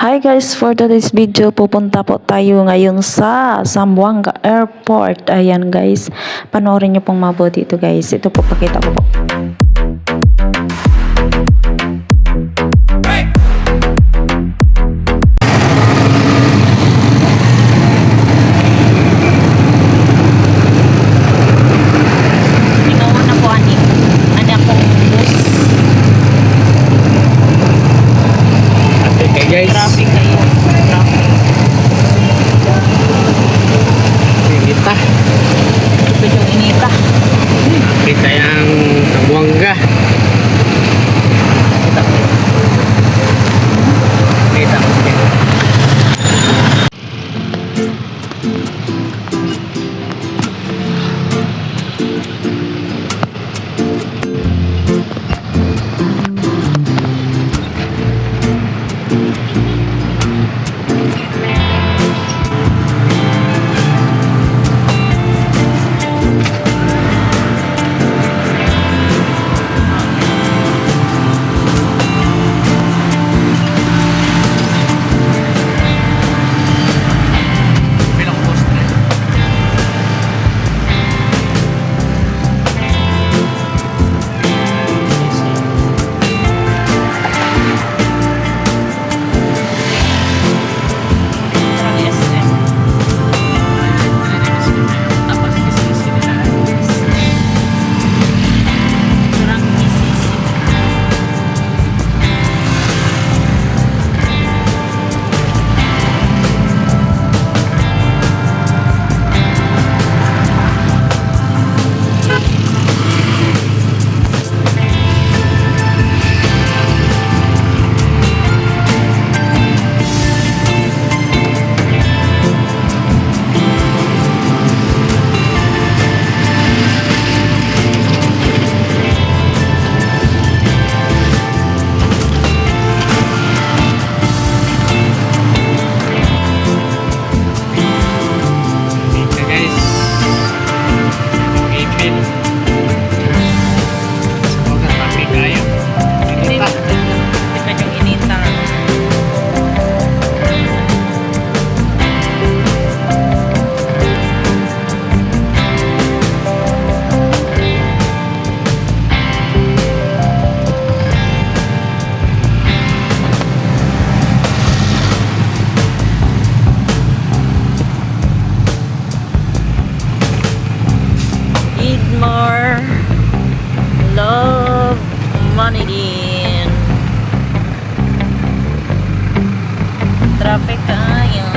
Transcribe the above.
Hi guys, for today's video, pupunta po tayo ngayon sa Zamboanga Airport. Ayan guys, panoorin nyo pong mabuti ito guys. Ito po, pakita ko po. Guys, Traffic kayo. Traffic. inita. Ito yung inita. Kita yang Zamboanga. Kita. More love money din. Traffic kaya.